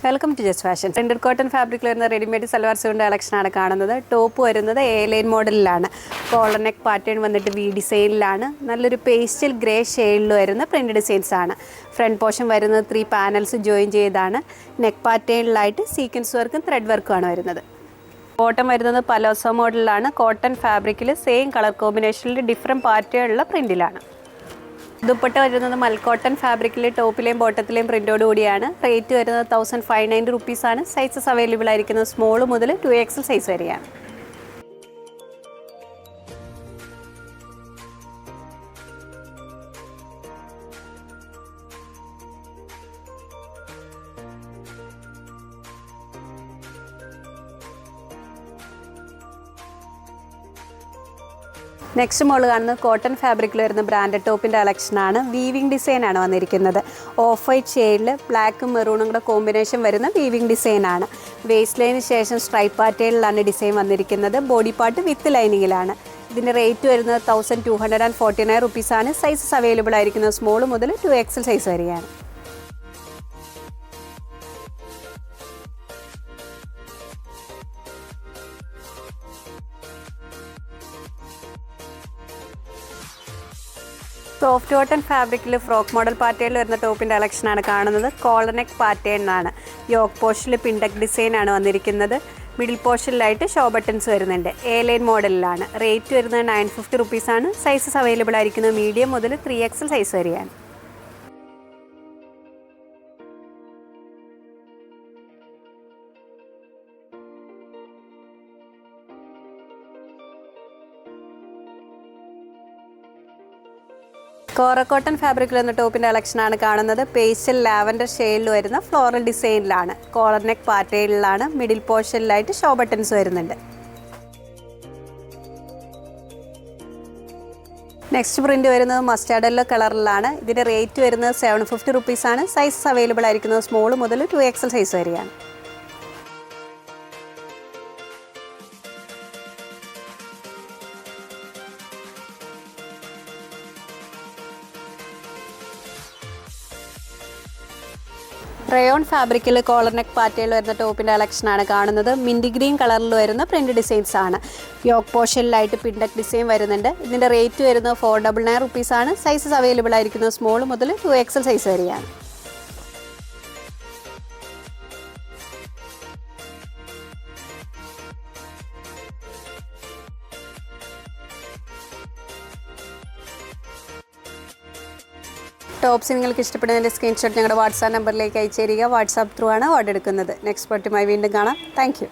Welcome to just fashion. Printed cotton ഫാബ്രിക്കിൽ വരുന്ന readymade salwar സ്യൂട്ടിൻ്റെ കളക്ഷനാണ് കാണുന്നത്. ടോപ്പ് വരുന്നത് എ-ലൈൻ മോഡലിലാണ്. കോളർ നെക്ക് പാറ്റേൺ വന്നിട്ട് വി ഡിസൈനിലാണ്. നല്ലൊരു പേസ്റ്റൽ ഗ്രേ ഷെയ്ഡിൽ വരുന്ന പ്രിന്റ് ഡിസൈൻസ് ആണ്. ഫ്രണ്ട് പോർഷൻ വരുന്നത് 3 പാനൽസ് ജോയിൻ ചെയ്താണ്. നെക്ക് പാറ്റേണിലായിട്ട് സീക്വൻസ് വർക്കും ത്രെഡ് വർക്കുമാണ് വരുന്നത്. ബോട്ടം വരുന്നത് പലോസോ മോഡലിലാണ്. കോട്ടൺ ഫാബ്രിക്കിൽ സെയിം കളർ കോമ്പിനേഷനിൽ ഡിഫറെൻറ്റ് പാറ്റേണുള്ള പ്രിൻറ്റിലാണ്. ദുപ്പട്ട വരുന്നത് മൽക്കോട്ടൺ ഫാബ്രിക്കിൽ ടോപ്പിലെയും ബോട്ടത്തിലെയും പ്രിൻ്റോട് കൂടിയാണ്. റേറ്റ് വരുന്നത് 1590 റുപ്പീസാണ്. സൈസസ് അവൈലബിൾ ആയിരിക്കുന്നത് സ്മോൾ മുതൽ 2XL സൈസ് വരെയാണ്. നെക്സ്റ്റ് മോൾ കാണുന്നത് കോട്ടൺ ഫാബ്രിക്കിൽ വരുന്ന ബ്രാൻഡഡ് ടോപ്പിൻ്റെ കളക്ഷനാണ്. വീവിംഗ് ഡിസൈനാണ് വന്നിരിക്കുന്നത്. ഓഫ് വൈറ്റ് ഷെയ്ഡിൽ ബ്ലാക്കും മെറൂണും കൂടെ കോമ്പിനേഷൻ വരുന്ന വീവിംഗ് ഡിസൈനാണ്. വേസ്റ്റ് ലൈനിന് ശേഷം സ്ട്രൈപ്പ് പാറ്റേണിലാണ് ഡിസൈൻ വന്നിരിക്കുന്നത്. ബോഡി പാർട്ട് വിത്ത് ലൈനിങ്ങിലാണ്. ഇതിൻ്റെ റേറ്റ് വരുന്നത് 1249 റുപ്പീസാണ്. സൈസസ് അവൈലബിൾ ആയിരിക്കുന്നത് സ്മോൾ മുതൽ 2XL സൈസ് വരെയാണ്. സോഫ്റ്റ് കോട്ടൺ ഫാബ്രിക്കിൽ ഫ്രോക്ക് മോഡൽ പാറ്റേണിൽ വരുന്ന ടോപ്പിൻ്റെ കളക്ഷനാണ് കാണുന്നത്. കോളർ നെക്ക് പാറ്റേണിലാണ്. യോക്ക് പോർഷനിൽ പിൻഡക് ഡിസൈനാണ് വന്നിരിക്കുന്നത്. മിഡിൽ പോർഷനിലായിട്ട് ഷോ ബട്ടൺസ് വരുന്നുണ്ട്. എ-ലൈൻ മോഡലിലാണ്. റേറ്റ് വരുന്നത് 950 റുപ്പീസാണ്. സൈസസ് അവൈലബിൾ ആയിരിക്കുന്നത് മീഡിയം മുതൽ 3XL സൈസ് വരെയാണ്. കോറ കോട്ടൺ ഫാബ്രിക്കിൽ വരുന്ന ടോപ്പിൻ്റെ കളക്ഷനാണ് കാണുന്നത്. പേസ്റ്റൽ ലാവൻഡർ ഷെയ്ഡിൽ വരുന്ന ഫ്ലോറൽ ഡിസൈനിലാണ്. കോളർ നെക്ക് പാറ്റേണിലാണ്. മിഡിൽ പോർഷനിലായിട്ട് ഷോ ബട്ടൺസ് വരുന്നുണ്ട്. നെക്സ്റ്റ് പ്രിന്റ് വരുന്നത് മസ്റ്റാർഡ് യെല്ലോ കളറിലാണ്. ഇതിൻ്റെ റേറ്റ് വരുന്നത് 750 റുപ്പീസാണ്. സൈസസ് അവൈലബിൾ ആയിരിക്കുന്നത് സ്മോൾ മുതൽ 2XL സൈസ് വരെയാണ്. റയോൺ ഫാബ്രിക്കിൽ കോളർ നെക്ക് പാറ്റേണിൽ വരുന്ന ടോപ്പിൻ്റെ കളക്ഷനാണ് കാണുന്നത്. മിൻറ്റി ഗ്രീൻ കളറിൽ വരുന്ന പ്രിന്റ് ഡിസൈൻസ് ആണ്. യോക്ക് പോർഷനിലായിട്ട് പിൻഡക് ഡിസൈൻ വരുന്നുണ്ട്. ഇതിൻ്റെ റേറ്റ് വരുന്നത് 499 റുപ്പീസാണ്. സൈസസ് അവൈലബിൾ ആയിരിക്കുന്നത് സ്മോൾ മുതൽ 2XL സൈസ് വരെയാണ്. ടോപ്സ് നിങ്ങൾക്ക് ഇഷ്ടപ്പെടുന്നതിൻ്റെ സ്ക്രീൻഷോട്ട് ഞങ്ങളുടെ വാട്സാപ്പ് നമ്പറിലേക്ക് അയച്ചു തരിക. വാട്സാപ്പ് ത്രൂ ആണ് ഓർഡർ എടുക്കുന്നത്. നെക്സ്റ്റ് പാർട്ടുമായി വീണ്ടും കാണാം. Thank you.